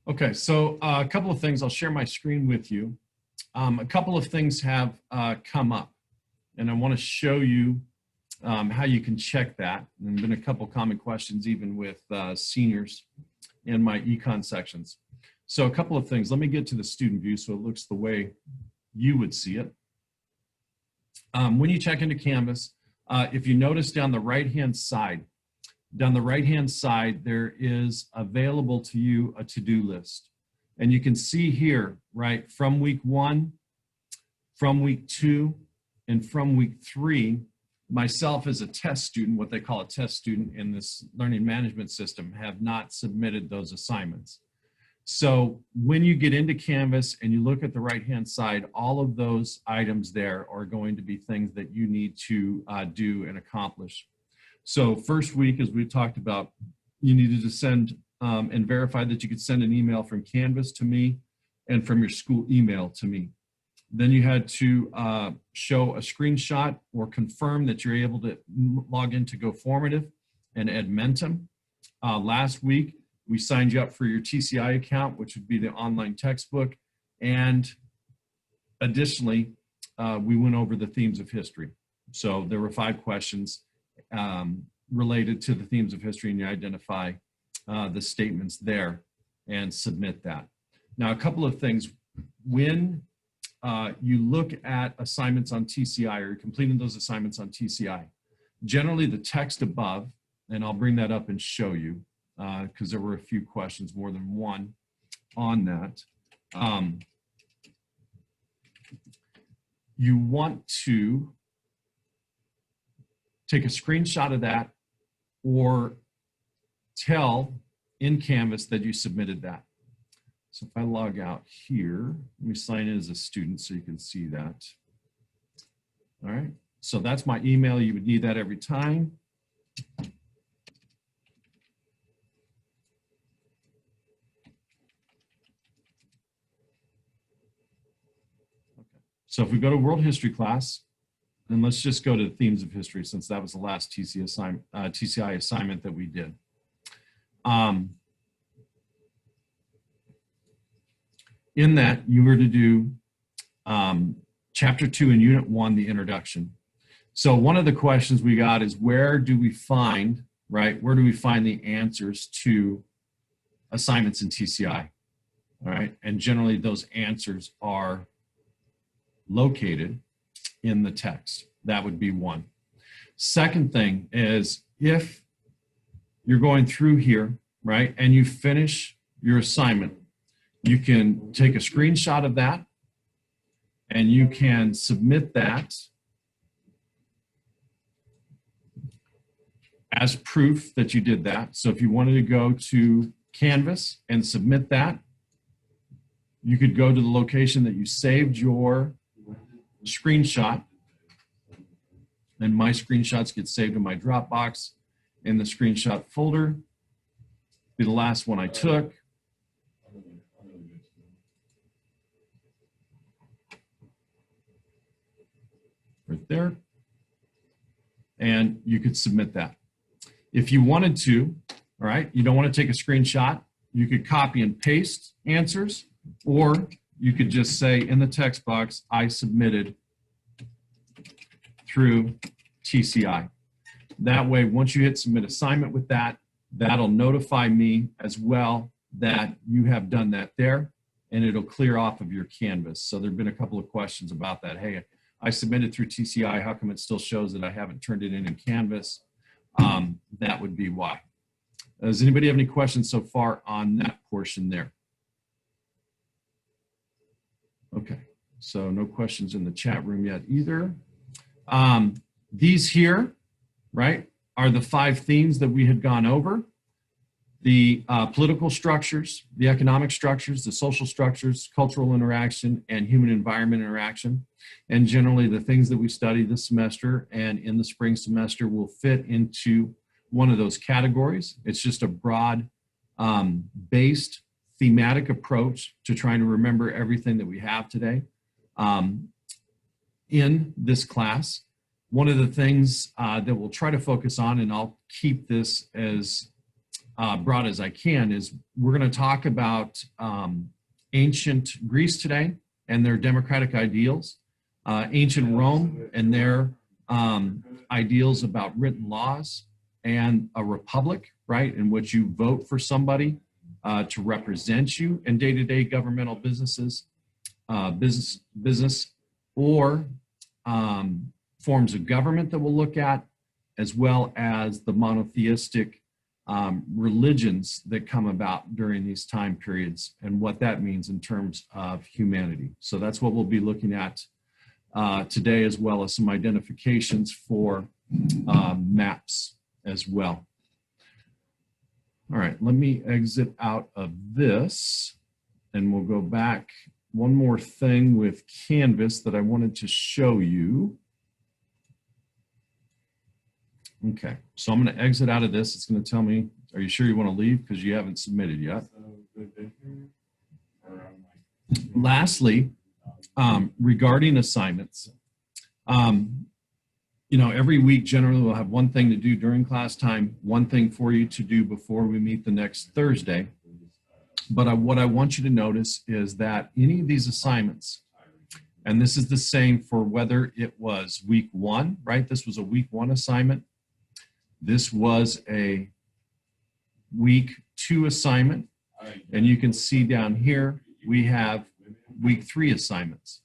Okay, so a couple of things. I'll share my screen with you. A couple of things have come up, and I want to show you how you can check that. And there have been a couple common questions even with seniors in my econ sections. So a couple of things. Let me get to the student view so it looks the way you would see it. When you check into Canvas, if you notice down the right-hand side, there is available to you a to-do list. And you can see here, right, from week 1, from week 2, and from week 3, myself as a test student, what they call a test student in this learning management system, have not submitted those assignments. So when you get into Canvas and you look at the right-hand side, all of those items there are going to be things that you need to do and accomplish. So first week, as we talked about, you needed to send and verify that you could send an email from Canvas to me and from your school email to me. Then you had to show a screenshot or confirm that you're able to log into GoFormative and Edmentum. Last week, we signed you up for your TCI account, which would be the online textbook. And additionally, we went over the themes of history. So there were 5 questions related to the themes of history, and you identify the statements there and submit that. Now, a couple of things. When you look at assignments on TCI, or you're completing those assignments on TCI, generally the text above, and I'll bring that up and show you, because there were a few questions, more than one, on that. You want to take a screenshot of that or tell in Canvas that you submitted that. So if I log out here, let me sign in as a student so you can see that. All right, so that's my email. You would need that every time. Okay. So if we go to World History class, and let's just go to the themes of history since that was the last TCI assignment that we did. In that, you were to do chapter 2 in unit 1, the introduction. So one of the questions we got is, where do we find, right? Where do we find the answers to assignments in TCI? All right, and generally those answers are located in the text. That would be one. Second thing is, if you're going through here, right, and you finish your assignment, you can take a screenshot of that and you can submit that as proof that you did that. So if you wanted to go to Canvas and submit that, you could go to the location that you saved your screenshot, and my screenshots get saved in my Dropbox in the screenshot folder. Be the last one I took. Right there. And you could submit that. If you wanted to, all right, you don't want to take a screenshot, you could copy and paste answers, or you could just say in the text box, I submitted through TCI. That way, once you hit submit assignment with that, that'll notify me as well that you have done that there, and it'll clear off of your Canvas. So there've been a couple of questions about that. Hey, I submitted through TCI, how come it still shows that I haven't turned it in Canvas? That would be why. Does anybody have any questions so far on that portion there? Okay, so no questions in the chat room yet either. These here, right, are the 5 themes that we had gone over. The political structures, the economic structures, the social structures, cultural interaction, and human environment interaction. And generally the things that we study this semester and in the spring semester will fit into one of those categories. It's just a broad based thematic approach to trying to remember everything that we have today in this class. One of the things that we'll try to focus on, and I'll keep this as broad as I can, is we're going to talk about ancient Greece today and their democratic ideals, ancient Rome and their ideals about written laws, and a republic, right, in which you vote for somebody to represent you in day-to-day governmental business, or forms of government that we'll look at, as well as the monotheistic religions that come about during these time periods and what that means in terms of humanity. So that's what we'll be looking at today, as well as some identifications for maps as well. All right, let me exit out of this and we'll go back. One more thing with Canvas that I wanted to show you. Okay, so I'm going to exit out of this. It's going to tell me, are you sure you want to leave? Because you haven't submitted yet. Lastly, regarding assignments, you know, every week generally we'll have one thing to do during class time, one thing for you to do before we meet the next Thursday. But what I want you to notice is that any of these assignments, and this is the same for whether it was week 1, right? This was a week 1 assignment. This was a week 2 assignment. And you can see down here, we have week 3 assignments.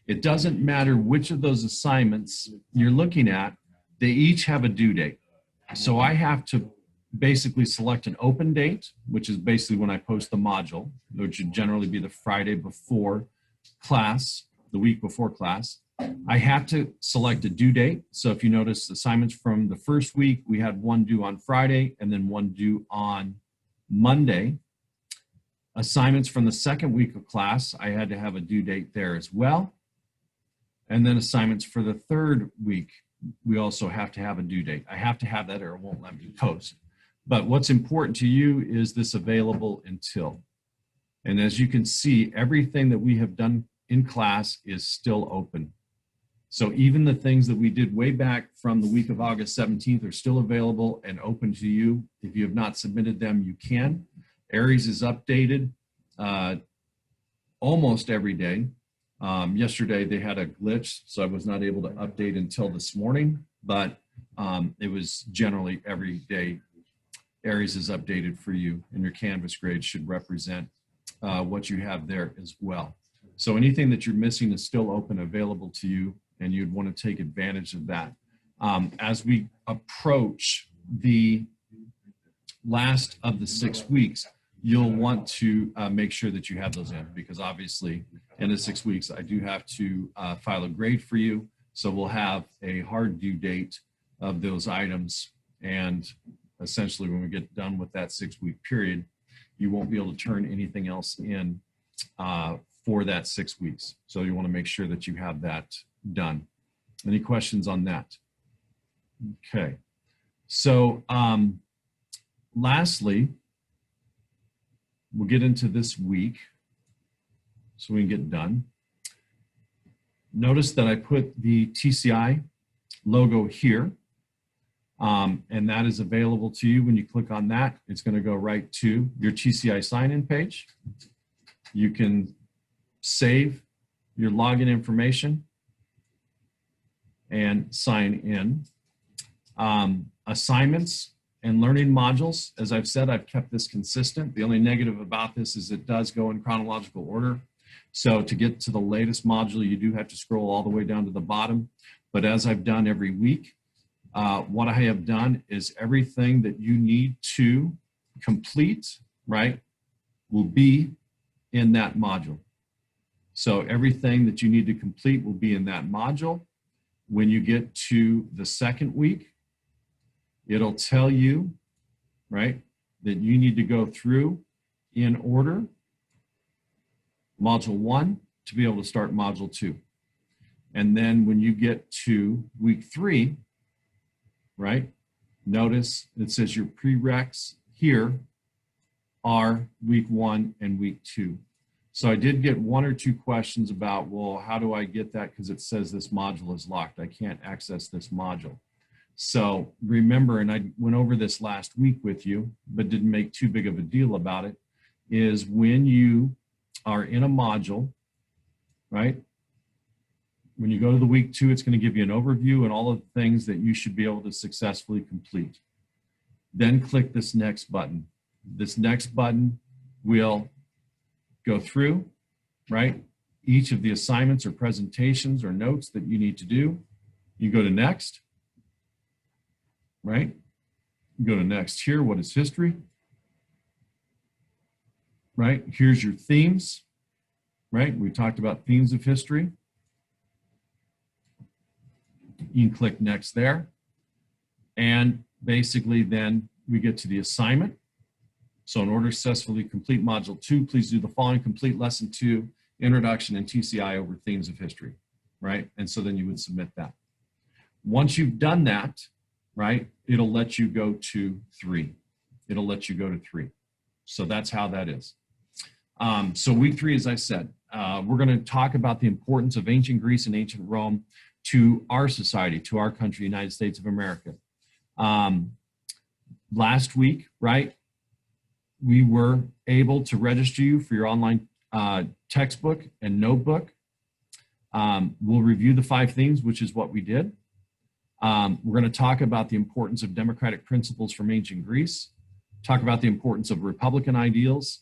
It doesn't matter which of those assignments you're looking at, they each have a due date. So I have to basically select an open date, which is basically when I post the module, which would generally be the Friday before class, the week before class. I have to select a due date. So if you notice assignments from the first week, we had one due on Friday and then one due on Monday. Assignments from the second week of class, I had to have a due date there as well. And then assignments for the third week, we also have to have a due date. I have to have that or it won't let me post. But what's important to you is this available until. And as you can see, everything that we have done in class is still open. So even the things that we did way back from the week of August 17th are still available and open to you. If you have not submitted them, you can. Aries is updated almost every day. Yesterday they had a glitch, so I was not able to update until this morning, but it was generally every day. Aries is updated for you, and your Canvas grade should represent what you have there as well. So anything that you're missing is still open, available to you, and you'd want to take advantage of that. As we approach the last of the 6 weeks, you'll want to make sure that you have those in, because obviously in the 6 weeks, I do have to file a grade for you. So we'll have a hard due date of those items. And essentially when we get done with that 6-week period, you won't be able to turn anything else in for that 6 weeks. So you want to make sure that you have that done. Any questions on that? Okay. So lastly, we'll get into this week so we can get done. Notice that I put the TCI logo here, and that is available to you. When you click on that, it's going to go right to your TCI sign-in page. You can save your login information and sign in. Assignments and learning modules, as I've said, I've kept this consistent. The only negative about this is it does go in chronological order. So to get to the latest module, you do have to scroll all the way down to the bottom. But as I've done every week, what I have done is everything that you need to complete, right, will be in that module. So everything that you need to complete will be in that module. When you get to the second week, it'll tell you, right, that you need to go through in order module 1 to be able to start module 2. And then when you get to week 3, right, notice it says your prereqs here are week 1 and week 2. So I did get 1 or 2 questions about, well, how do I get that? Because it says this module is locked. I can't access this module. So remember, and I went over this last week with you, but didn't make too big of a deal about it, is when you are in a module, right? When you go to the week 2, it's going to give you an overview and all of the things that you should be able to successfully complete. Then click this next button. This next button will go through, right? Each of the assignments or presentations or notes that you need to do. You go to next, right? You go to next here. What is history? Right? Here's your themes, right? We talked about themes of history. You can click next there. And basically then we get to the assignment. So in order to successfully complete Module 2, please do the following: complete Lesson 2, Introduction and TCI over Themes of History, right? And so then you would submit that. Once you've done that, right, it'll let you go to 3. It'll let you go to 3. So that's how that is. So week 3, as I said, we're going to talk about the importance of ancient Greece and ancient Rome to our society, to our country, United States of America. Last week, right, we were able to register you for your online textbook and notebook. We'll review the 5 themes, which is what we did. We're going to talk about the importance of democratic principles from ancient Greece, talk about the importance of Republican ideals.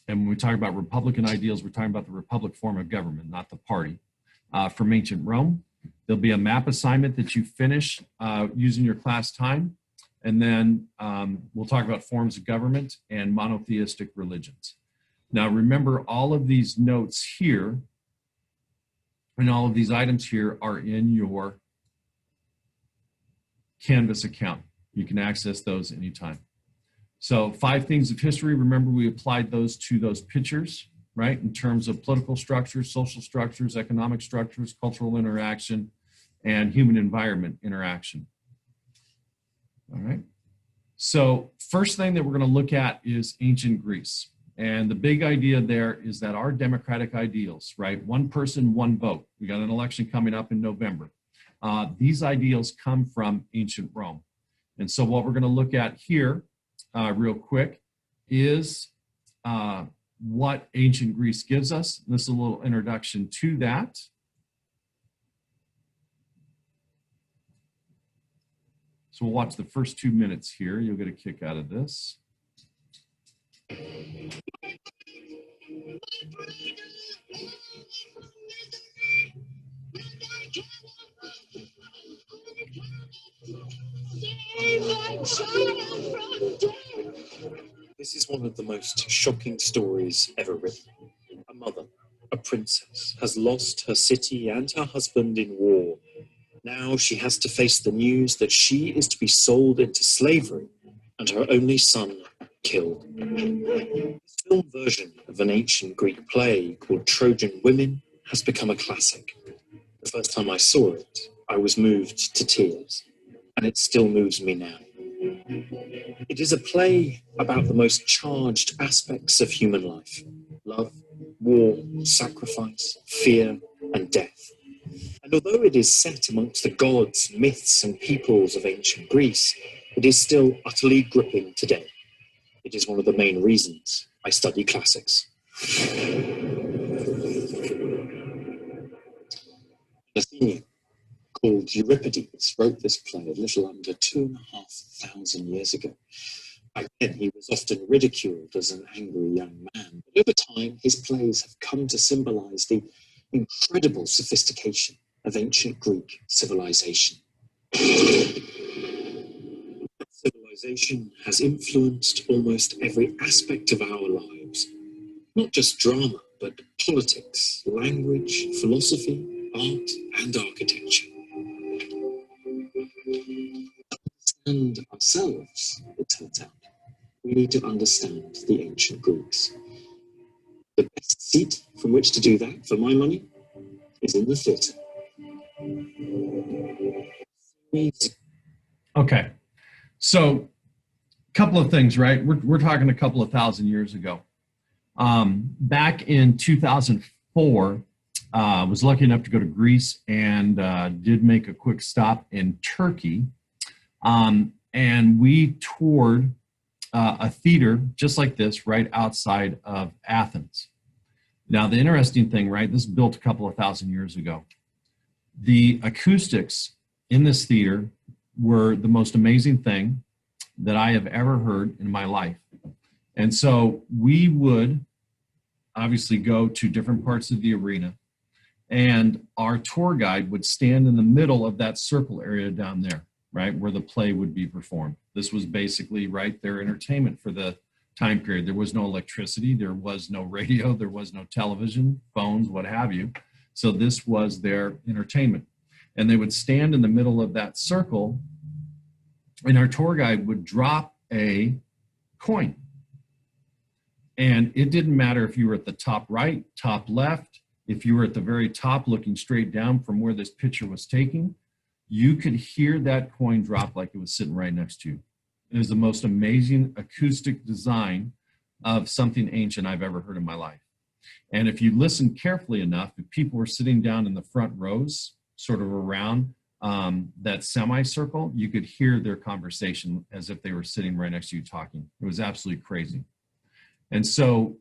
And when we talk about Republican ideals, we're talking about the Republic form of government, not the party, from ancient Rome. There'll be a map assignment that you finish using your class time. And then we'll talk about forms of government and monotheistic religions. Now, remember, all of these notes here and all of these items here are in your Canvas account. You can access those anytime. So 5 things of history, remember we applied those to those pictures, right? In terms of political structures, social structures, economic structures, cultural interaction, and human environment interaction. All right. So first thing that we're going to look at is ancient Greece. And the big idea there is that our democratic ideals, right? One person, one vote. We got an election coming up in November. These ideals come from ancient Rome. And so what we're going to look at here real quick is what ancient Greece gives us. And this is a little introduction to that. So we'll watch the first 2 minutes here. You'll get a kick out of this. This is one of the most shocking stories ever written. A mother, a princess, has lost her city and her husband in war. Now she has to face the news that she is to be sold into slavery and her only son killed. This film version of an ancient Greek play called Trojan Women has become a classic. The first time I saw it, I was moved to tears, and it still moves me now. It is a play about the most charged aspects of human life: love, war, sacrifice, fear, and death. And although it is set amongst the gods, myths, and peoples of ancient Greece, it is still utterly gripping today. It is one of the main reasons I study classics. An Athenian called Euripides wrote this play a little under 2,500 years ago. Back then, he was often ridiculed as an angry young man. But over time, his plays have come to symbolize the incredible sophistication of ancient Greek civilization. Civilization has influenced almost every aspect of our lives. Not just drama, but politics, language, philosophy, art, and architecture. To understand ourselves, it turns out, we need to understand the ancient Greeks. The best seat from which to do that, for my money, is in the theatre. Okay, so a couple of things, right? We're talking a couple of thousand years ago. Back in 2004, Was lucky enough to go to Greece and did make a quick stop in Turkey. And we toured a theater just like this right outside of Athens. Now, the interesting thing, right, this was built a couple of thousand years ago. The acoustics in this theater were the most amazing thing that I have ever heard in my life. And so we would obviously go to different parts of the arena, and our tour guide would stand in the middle of that circle area down there, right, where the play would be performed. This was basically, right, their entertainment for the time period. There was no electricity, there was no radio, there was no television, phones, what have you. So this was their entertainment. And they would stand in the middle of that circle, and our tour guide would drop a coin. And it didn't matter if you were at the top right, top left, if you were at the very top looking straight down from where this picture was taken, you could hear that coin drop like it was sitting right next to you. It was the most amazing acoustic design of something ancient I've ever heard in my life. And if you listen carefully enough, if people were sitting down in the front rows, sort of around that semicircle, you could hear their conversation as if they were sitting right next to you talking. It was absolutely crazy. And so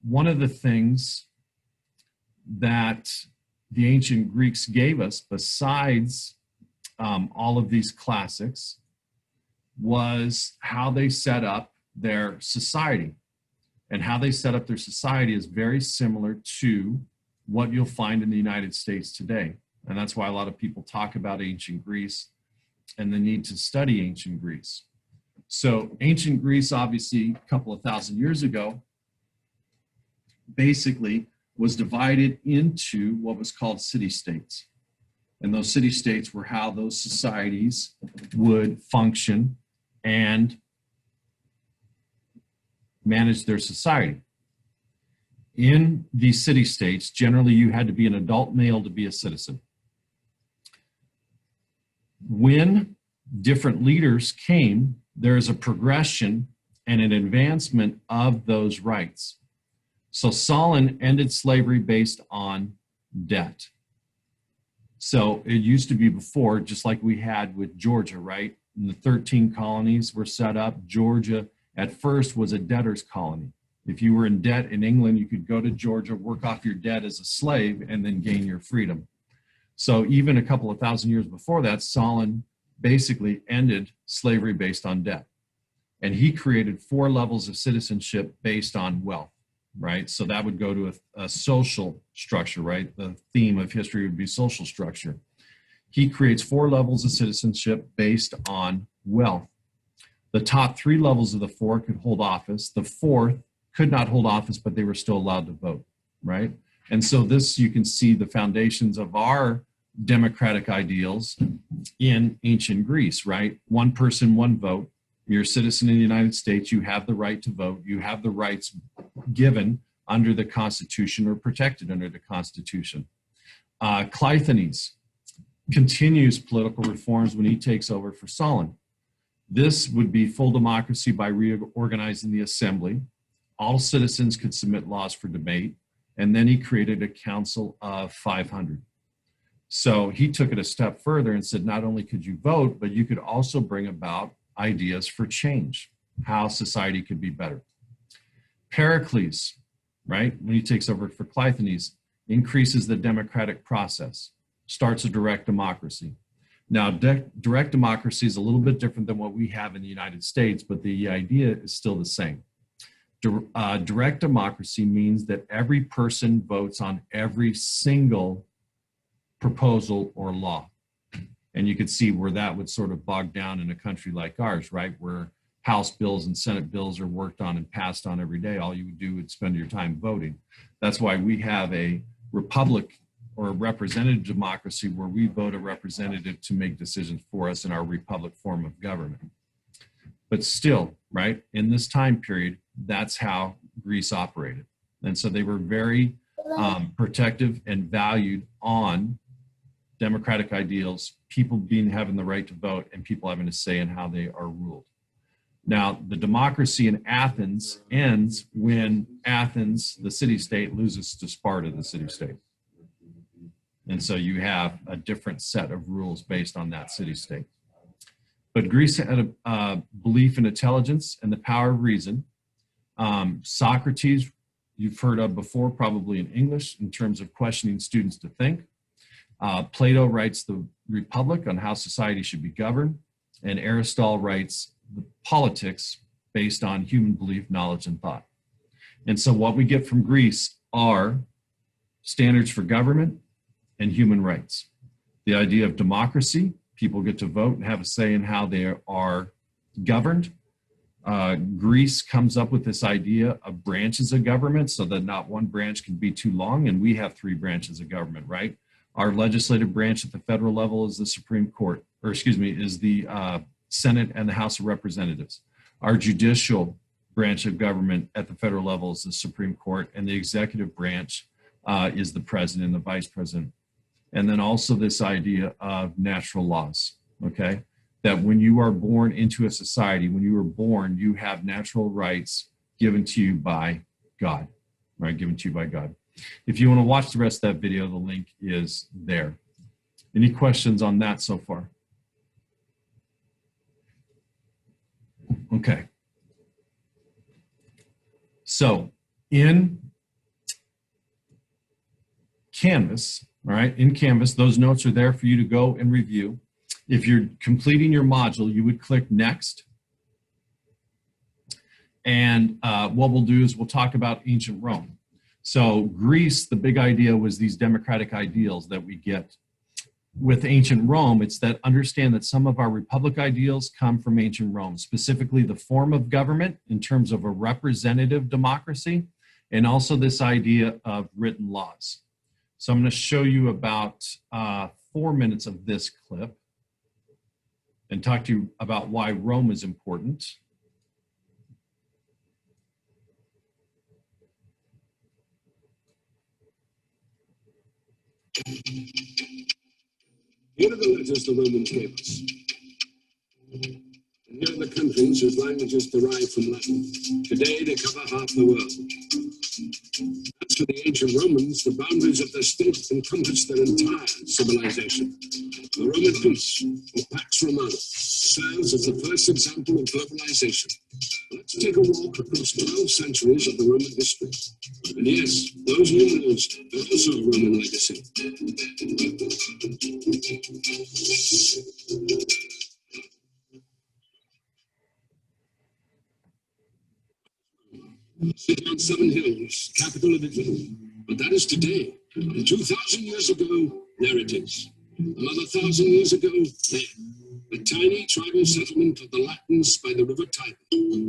one of the things that the ancient Greeks gave us, besides all of these classics, was how they set up their society. And how they set up their society is very similar to what you'll find in the United States today. And that's why a lot of people talk about ancient Greece and the need to study ancient Greece. So ancient Greece, obviously, a couple of thousand years ago, basically was divided into what was called city-states. And those city-states were how those societies would function and manage their society. In these city-states, generally you had to be an adult male to be a citizen. When different leaders came, there is a progression and an advancement of those rights. So Solon ended slavery based on debt. So it used to be before, just like we had with Georgia, right? And the 13 colonies were set up. Georgia at first was a debtor's colony. If you were in debt in England, you could go to Georgia, work off your debt as a slave, and then gain your freedom. So even a couple of thousand years before that, Solon basically ended slavery based on debt. And he created 4 levels of citizenship based on wealth, right? So that would go to a social structure, right? The theme of history would be social structure. He creates 4 levels of citizenship based on wealth. The top 3 levels of the 4 could hold office. The 4th could not hold office, but they were still allowed to vote, right? And so this, you can see the foundations of our democratic ideals in ancient Greece, right? 1 person, 1 vote. You're a citizen in the United States. You have the right to vote. You have the rights given under the Constitution or protected under the Constitution. Cleisthenes continues political reforms when he takes over for Solon. This would be full democracy by reorganizing the assembly. All citizens could submit laws for debate. And then he created a council of 500. So he took it a step further and said, not only could you vote, but you could also bring about ideas for change, how society could be better. Pericles, right, when he takes over for Cleisthenes, increases the democratic process, starts a direct democracy. Now, direct democracy is a little bit different than what we have in the United States, but the idea is still the same. Direct democracy means that every person votes on every single proposal or law. And you could see where that would sort of bog down in a country like ours, right? Where House bills and Senate bills are worked on and passed on every day. All you would do is spend your time voting. That's why we have a republic or a representative democracy where we vote a representative to make decisions for us in our republic form of government. But still, right, in this time period, that's how Greece operated. And so they were very protective and valued on democratic ideals, people having the right to vote, and people having a say in how they are ruled. Now, the democracy in Athens ends when Athens, the city-state, loses to Sparta, the city-state. And so you have a different set of rules based on that city-state. But Greece had a belief in intelligence and the power of reason. Socrates, you've heard of before, probably in English, in terms of questioning students to think. Plato writes the Republic on how society should be governed, and Aristotle writes the Politics based on human belief, knowledge, and thought. And so what we get from Greece are standards for government and human rights. The idea of democracy, people get to vote and have a say in how they are governed. Greece comes up with this idea of branches of government so that not one branch can be too long, and we have 3 branches of government, right? Our legislative branch at the federal level is the Supreme Court, or excuse me, is the Senate and the House of Representatives. Our judicial branch of government at the federal level is the Supreme Court, and the executive branch is the president and the vice president. And then also this idea of natural laws, okay? That when you are born into a society, when you are born, you have natural rights given to you by God, right? Given to you by God. If you want to watch the rest of that video, the link is there. Any questions on that so far? Okay. So in Canvas, all right, in Canvas, those notes are there for you to go and review. If you're completing your module, you would click Next. And what we'll do is we'll talk about ancient Rome. So Greece, the big idea was these democratic ideals that we get. With ancient Rome, it's that understand that some of our republic ideals come from ancient Rome, specifically the form of government in terms of a representative democracy, and also this idea of written laws. So I'm going to show you about 4 minutes of this clip and talk to you about why Rome is important. Here are the letters the Romans gave us. And here are the countries whose languages derive from Latin. Today they cover half the world. As for the ancient Romans, the boundaries of their state encompassed their entire civilization. The Roman peace, or Pax Romana, serves as the first example of globalization. Let's take a walk across 12 centuries of the Roman history. And yes, those numerals are also a Roman legacy. City on 7 hills, capital of Italy. But that is today. And 2,000 years ago, there it is. Another 1,000 years ago, there. A tiny tribal settlement of the Latins by the river Tiber.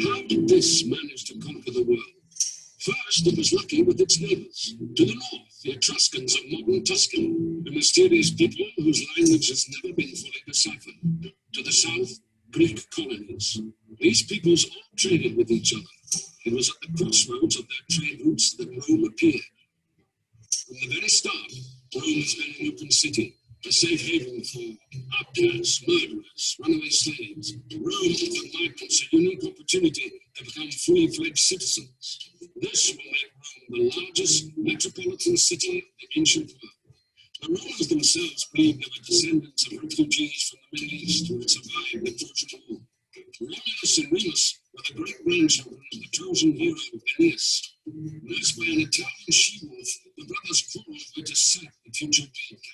How did this manage to conquer the world? First, it was lucky with its neighbors. To the north, the Etruscans of modern Tuscany, a mysterious people whose language has never been fully deciphered. To the south, Greek colonies. These peoples all traded with each other. It was at the crossroads of their trade routes that Rome appeared. From the very start, Rome has been an open city, a safe haven for outcasts, murderers, runaway slaves. Rome offered migrants a unique opportunity to become fully fledged citizens. This will make Rome the largest metropolitan city of the ancient world. The Romans themselves believed they were descendants of refugees from the Middle East who had survived the Trojan War. Romulus and Remus were the great-grandchildren of the Trojan hero Aeneas. Nursed by an Italian she-wolf, the brothers quarreled over to set the future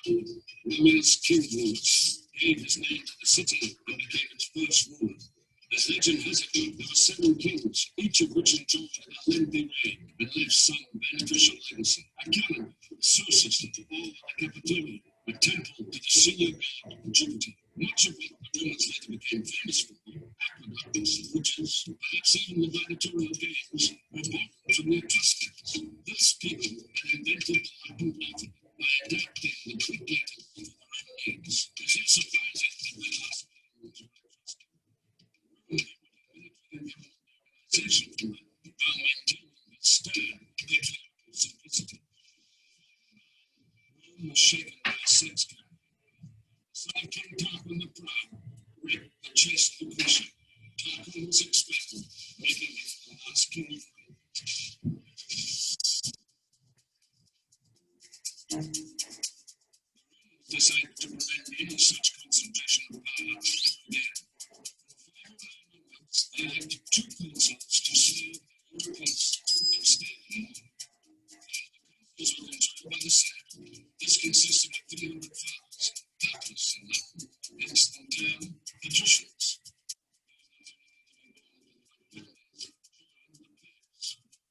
king. Romulus killed Remus, gave his name to the city, and became its first ruler. As legend has it, there were 7 kings, each of which enjoyed a lengthy reign and left some beneficial legacy. A calendar, a solar system, or the Capitolian, a temple to the senior god Jupiter. Much of what the Romans later became famous for, aqueducts, bridges, perhaps even the gladiatorial games, were born from the Etruscans. These people had invented the Latin alphabet by adapting the Greek Latin to the Roman names. It's not surprising that the last language were Etruscan. Organization while maintaining its stern patriarchal simplicity. Rome was shaken by a sex scandal. Son of King Tarquin the Proud, raped the chaste Lucretia. Tarquin was expelled, making him the last king of Rome.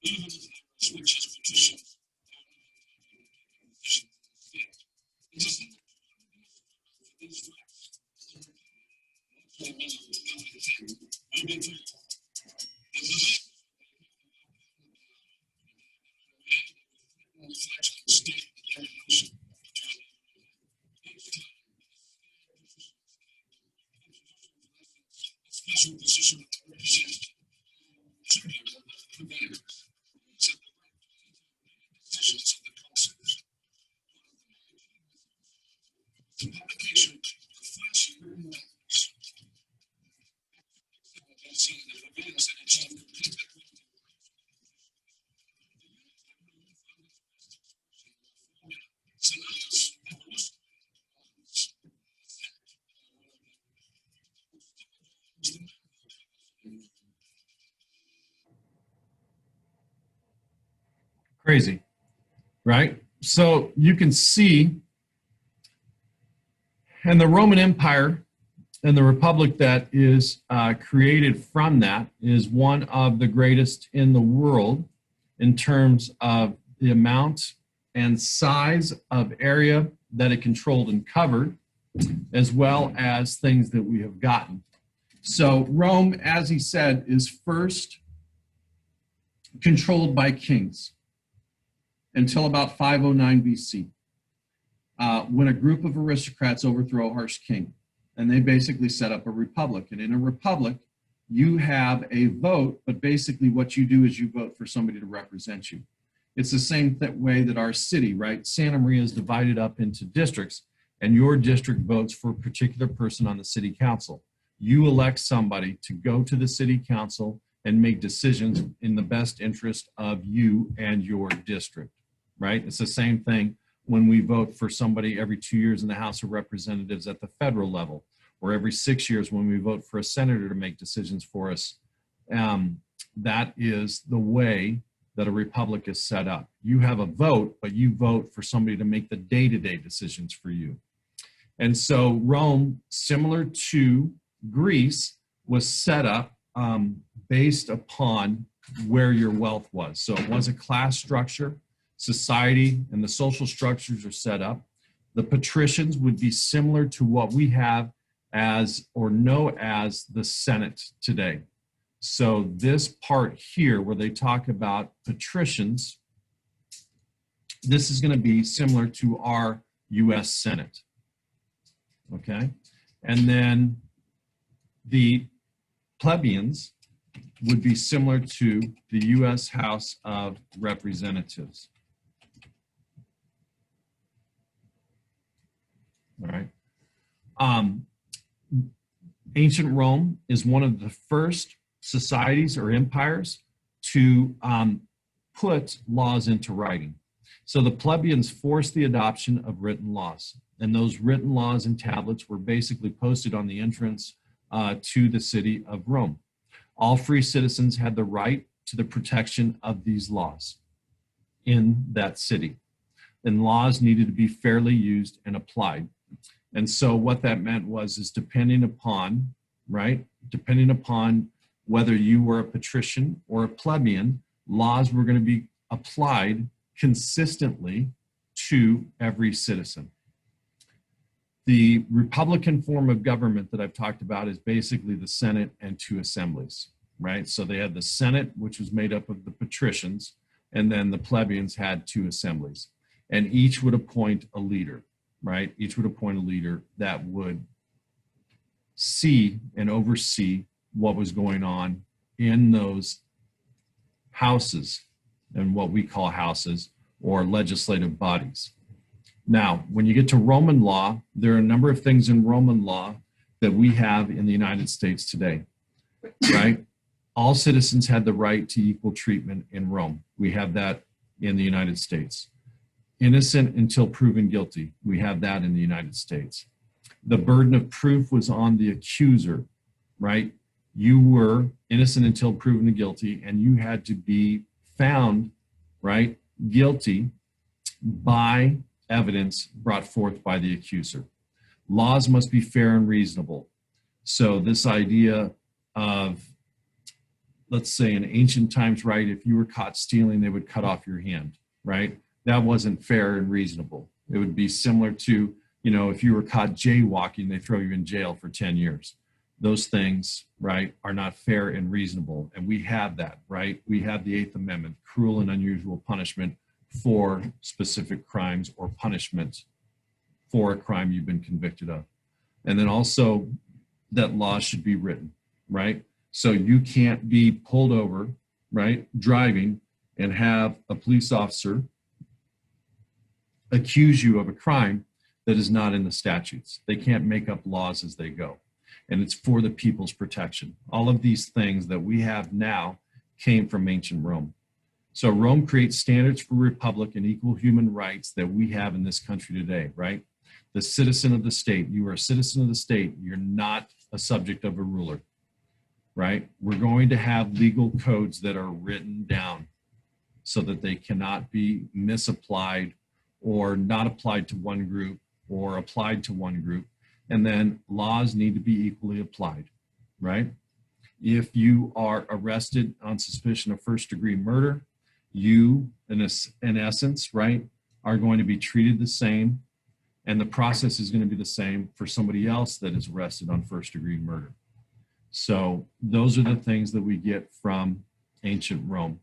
even if there are switches, petitions, it is not for these rights. Actually, many of the public think will be true. And the fledgling state evolution between each time. Special position of the British decisions of the consuls. The publication of flash numbers see the plebeians that achieve complete equality. Scenarios evolution. Crazy, right? So you can see, and the Roman Empire and the republic that is created from that is one of the greatest in the world in terms of the amount and size of area that it controlled and covered, as well as things that we have gotten. So Rome, as he said, is first controlled by kings until about 509 BC, when a group of aristocrats overthrow a harsh king, and they basically set up a republic. And in a republic, you have a vote, but basically what you do is you vote for somebody to represent you. It's the same way that our city, right? Santa Maria is divided up into districts, and your district votes for a particular person on the city council. You elect somebody to go to the city council and make decisions in the best interest of you and your district, right? It's the same thing when we vote for somebody every 2 years in the House of Representatives at the federal level, or every 6 years when we vote for a senator to make decisions for us. That is the way that a republic is set up. You have a vote, but you vote for somebody to make the day-to-day decisions for you. And so Rome, similar to Greece, was set up based upon where your wealth was. So it was a class structure. Society and the social structures are set up. The patricians would be similar to what we have as or know as the Senate today. So this part here where they talk about patricians, this is going to be similar to our US Senate. Okay? And then the plebeians would be similar to the US House of Representatives. All right. Ancient Rome is one of the first societies or empires to put laws into writing. So the plebeians forced the adoption of written laws, and those written laws and tablets were basically posted on the entrance to the city of Rome. All free citizens had the right to the protection of these laws in that city, and laws needed to be fairly used and applied. And so what that meant is depending upon, right, depending upon whether you were a patrician or a plebeian, laws were going to be applied consistently to every citizen. The Republican form of government that I've talked about is basically the Senate and two assemblies, right? So they had the Senate, which was made up of the patricians, and then the plebeians had two assemblies, and each would appoint a leader, right? Each would appoint a leader that would see and oversee what was going on in those houses, and what we call houses or legislative bodies. Now, when you get to Roman law, there are a number of things in Roman law that we have in the United States today, right? All citizens had the right to equal treatment in Rome. We have that in the United States. Innocent until proven guilty. We have that in the United States. The burden of proof was on the accuser, right? You were innocent until proven guilty, and you had to be found, right, guilty by evidence brought forth by the accuser. Laws must be fair and reasonable. So this idea of let's say in ancient times, right, if you were caught stealing, they would cut off your hand, right? That wasn't fair and reasonable. It would be similar to, you know, if you were caught jaywalking, they throw you in jail for 10 years. Those things, right, are not fair and reasonable. And we have that, right? We have the Eighth Amendment, cruel and unusual punishment for specific crimes or punishment for a crime you've been convicted of. And then also that laws should be written, right? So you can't be pulled over, right, driving and have a police officer accuse you of a crime that is not in the statutes. They can't make up laws as they go. And it's for the people's protection. All of these things that we have now came from ancient Rome. So Rome creates standards for republic and equal human rights that we have in this country today, right? The citizen of the state. You are a citizen of the state. You're not a subject of a ruler, right? We're going to have legal codes that are written down so that they cannot be misapplied or not applied to one group or applied to one group. And then laws need to be equally applied, right? If you are arrested on suspicion of first-degree murder, you, in essence, right, are going to be treated the same, and the process is going to be the same for somebody else that is arrested on first-degree murder. So those are the things that we get from ancient Rome,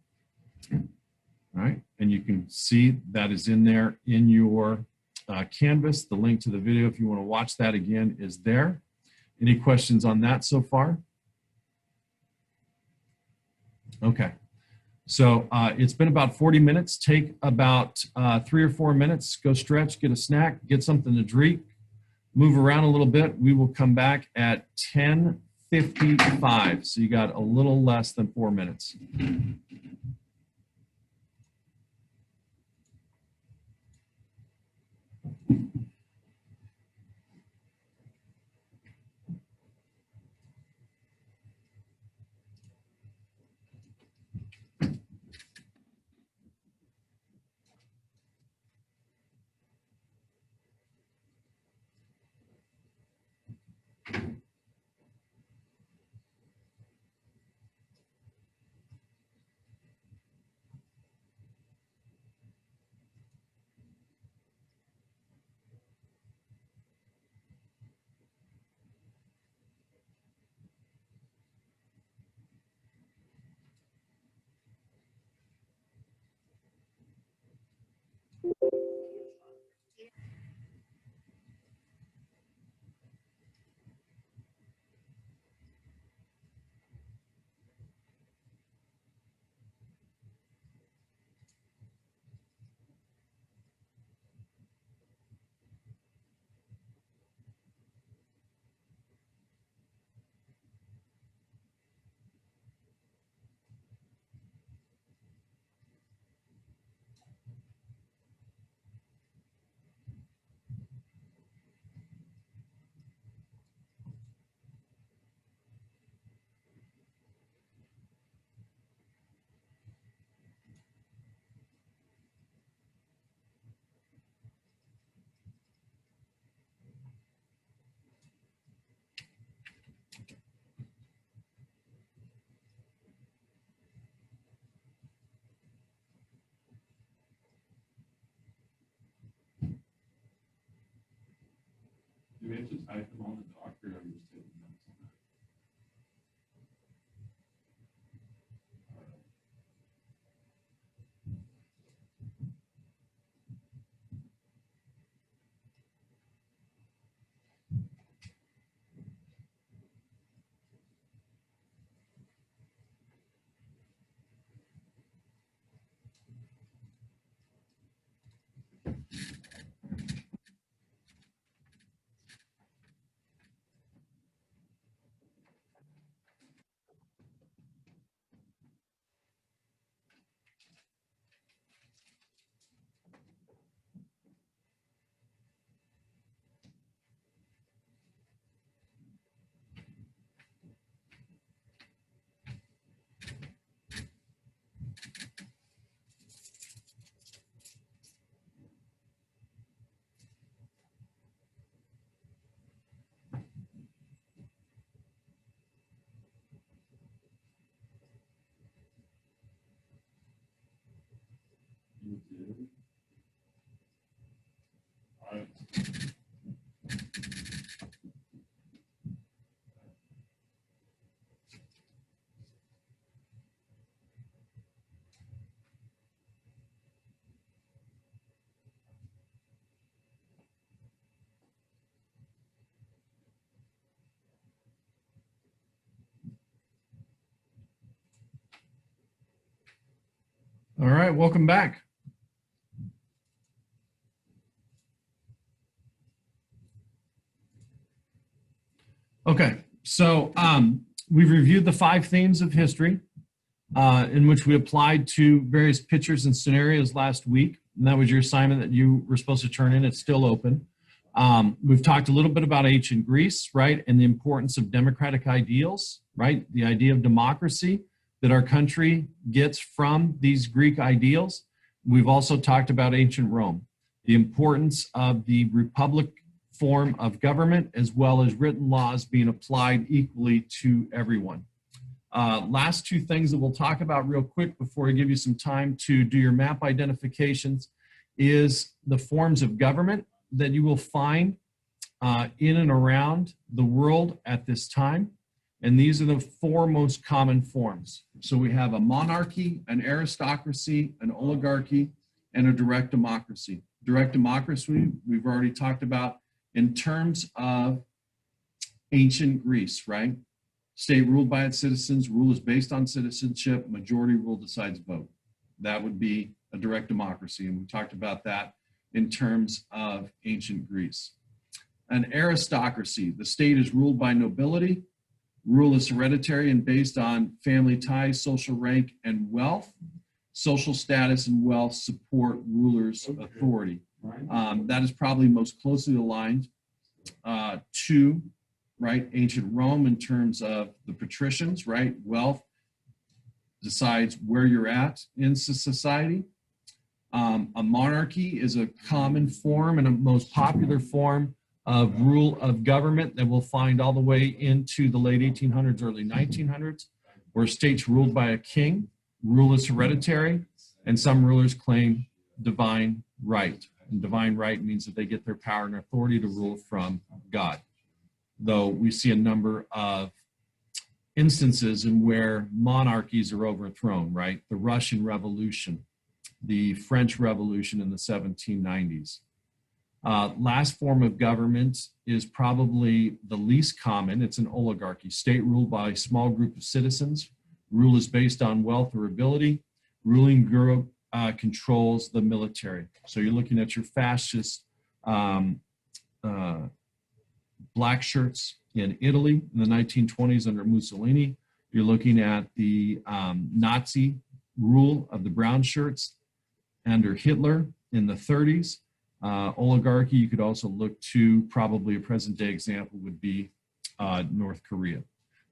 right? And you can see that is in there in your Canvas. The link to the video, if you want to watch that again, is there. Any questions on that so far? Okay. So it's been about 40 minutes. Take about 3 or 4 minutes, go stretch, get a snack, get something to drink, move around a little bit. We will come back at 10:55. So you got a little less than 4 minutes. You have to type them on the dock, or are you just taking notes on that? All right, welcome back. Okay, so we've reviewed the 5 themes of history in which we applied to various pictures and scenarios last week. And that was your assignment that you were supposed to turn in. It's still open. We've talked a little bit about ancient Greece, right, and the importance of democratic ideals, right, the idea of democracy that our country gets from these Greek ideals. We've also talked about ancient Rome, the importance of the republic form of government, as well as written laws being applied equally to everyone. Last 2 things that we'll talk about real quick before I give you some time to do your map identifications is the forms of government that you will find in and around the world at this time. And these are the 4 most common forms. So we have a monarchy, an aristocracy, an oligarchy, and a direct democracy. Direct democracy, we've already talked about in terms of ancient Greece, right? State ruled by its citizens, rule is based on citizenship, majority rule decides vote. That would be a direct democracy, and we talked about that in terms of ancient Greece. An aristocracy, the state is ruled by nobility, rule is hereditary and based on family ties, social rank, and wealth. Social status and wealth support rulers' authority. That is probably most closely aligned to, right, ancient Rome in terms of the patricians, right? Wealth decides where you're at in society. A monarchy is a common form and a most popular form of rule of government that we'll find all the way into the late 1800s, early 1900s, where states ruled by a king, rule is hereditary, and some rulers claim divine right. And divine right means that they get their power and authority to rule from God. Though we see a number of instances in where monarchies are overthrown, right? The Russian Revolution, the French Revolution in the 1790s. Last form of government is probably the least common. It's an oligarchy, state ruled by a small group of citizens. Rule is based on wealth or ability. Ruling group controls the military. So you're looking at your fascist black shirts in Italy in the 1920s under Mussolini. You're looking at the Nazi rule of the brown shirts under Hitler in the 30s. Oligarchy, you could also look to probably a present day example would be North Korea.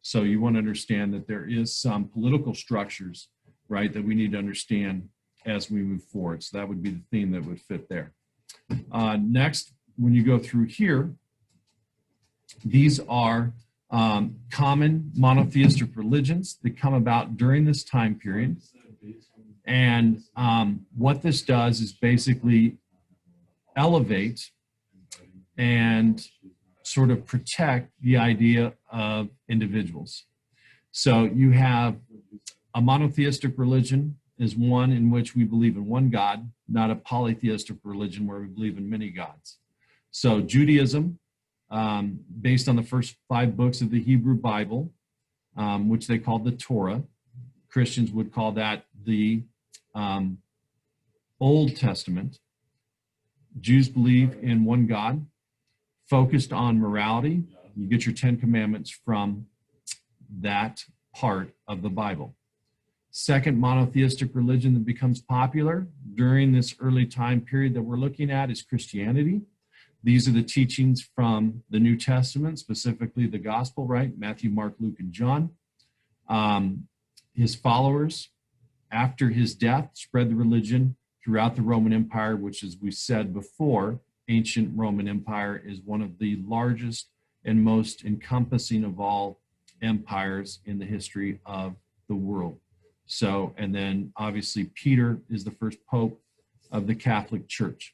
So you want to understand that there is some political structures, right, that we need to understand as we move forward. So that would be the theme that would fit there. Next, when you go through here, these are common monotheistic religions that come about during this time period. And what this does is basically elevate and sort of protect the idea of individuals. So you have a monotheistic religion is one in which we believe in one God, not a polytheistic religion where we believe in many gods. So Judaism, based on the first 5 books of the Hebrew Bible, which they called the Torah. Christians would call that the Old Testament. Jews believe in one God, focused on morality. You get your 10 commandments from that part of the Bible. Second monotheistic religion that becomes popular during this early time period that we're looking at is Christianity. These are the teachings from the New Testament, specifically the gospel, right? Matthew, Mark, Luke, and John. His followers, after his death, spread the religion throughout the Roman Empire, which, as we said before, ancient Roman Empire is one of the largest and most encompassing of all empires in the history of the world. So, and then obviously Peter is the first pope of the Catholic Church.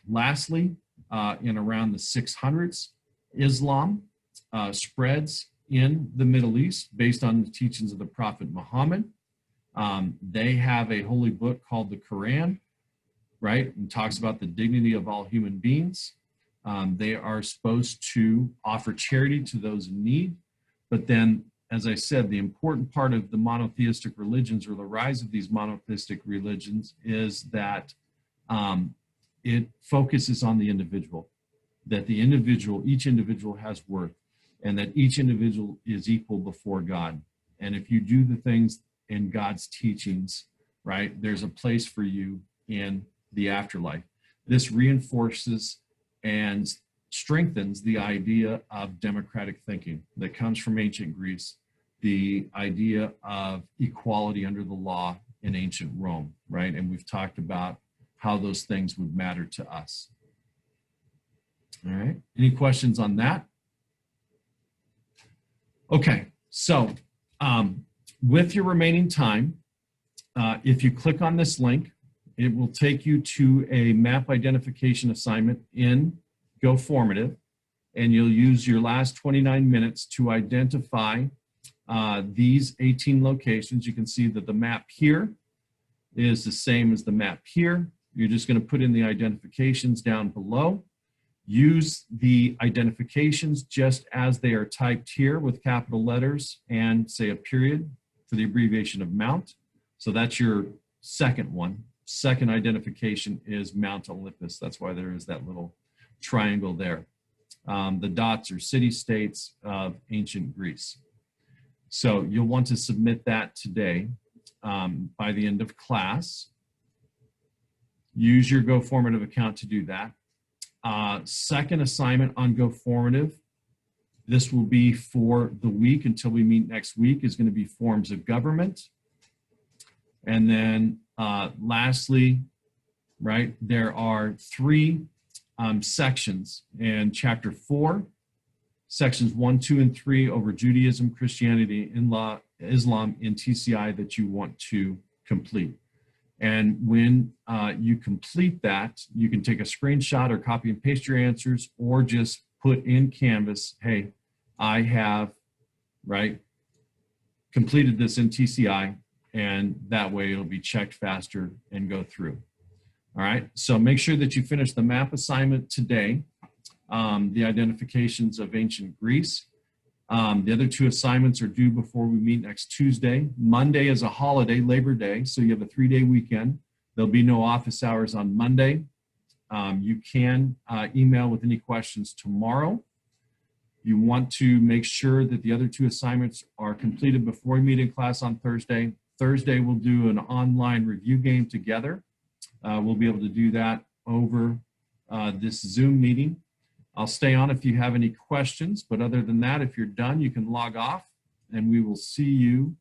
Lastly, in around the 600s, Islam spreads in the Middle East based on the teachings of the Prophet Muhammad. They have a holy book called the Quran, right? And talks about the dignity of all human beings. They are supposed to offer charity to those in need, but then as I said, the important part of the monotheistic religions, or the rise of these monotheistic religions, is that it focuses on the individual, that the individual, each individual has worth, and that each individual is equal before God. And if you do the things in God's teachings, right, there's a place for you in the afterlife. This reinforces and strengthens the idea of democratic thinking that comes from ancient Greece, the idea of equality under the law in ancient Rome, right? And we've talked about how those things would matter to us. All right, any questions on that? Okay, so with your remaining time, if you click on this link, it will take you to a map identification assignment in Go Formative, and you'll use your last 29 minutes to identify these 18 locations. You can see that the map here is the same as the map here. You're just going to put in the identifications down below. Use the identifications just as they are typed here with capital letters and say a period for the abbreviation of Mount. So that's your second one. Second identification is Mount Olympus. That's why there is that little triangle there. The dots are city-states of ancient Greece. So you'll want to submit that today by the end of class. Use your Go Formative account to do that. Second assignment on Go Formative, this will be for the week until we meet next week, is going to be forms of government. And then lastly, right, there are 3 sections in chapter 4, sections 1, 2, and 3 over Judaism, Christianity, Islam in TCI that you want to complete. And when you complete that, you can take a screenshot or copy and paste your answers, or just put in Canvas, hey, I have, right, completed this in TCI, and that way it'll be checked faster and go through. All right, so make sure that you finish the map assignment today, the identifications of ancient Greece. The other 2 assignments are due before we meet next Tuesday. Monday is a holiday, Labor Day, so you have a 3-day weekend. There'll be no office hours on Monday. You can email with any questions tomorrow. You want to make sure that the other 2 assignments are completed before we meet in class on Thursday. Thursday, we'll do an online review game together. We'll be able to do that over this Zoom meeting. I'll stay on if you have any questions, but other than that, if you're done, you can log off, and we will see you